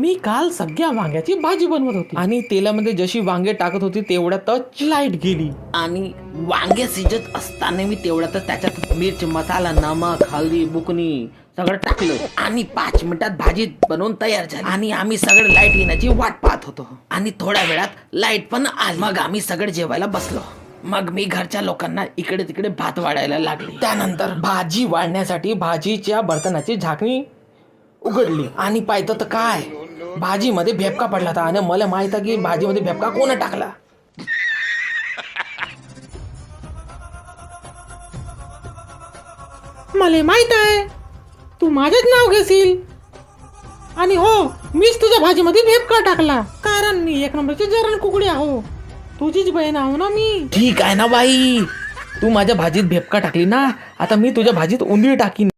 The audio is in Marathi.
मी काल सगळ्या वांग्याची भाजी बनवत होती आणि तेलामध्ये जशी वांगे टाकत होती तेवढ्यातच लाईट गेली आणि वांगे शिजत असताना मी तेवढ्यातच त्याच्यात मिरची मसाला नमक हळदी बुकणी सगळं टाकलं आणि 5 मिनिटात भाजी बनवून तयार झाली आणि आम्ही सगळं लाईट येण्याची वाट पाहत होतो आणि थोड्या वेळात लाईट पण आली. मग आम्ही सगळे जेवायला बसलो. मग मी घरच्या लोकांना इकडे तिकडे भात वाढायला लागले. त्यानंतर भाजी वाढण्यासाठी भाजीच्या बर्तनाची झाकणी उघडली आणि पाहतो तर काय भाजीमध्ये भेपका पडला होता आणि मला माहित आहे की भाजीमध्ये भेपका कोण टाकला. मला माहित आहे तू माझेच नाव घेशील आणि हो मीच तुझ्या भाजीमध्ये भेपका टाकला कारण मी 1 नंबरची जरण कुकडी आहो. तुझीच बहीण आहो ना मी. ठीक आहे ना बाई, तू माझ्या भाजीत भेपका टाकली ना, आता मी तुझ्या भाजीत उंदीर टाकीन.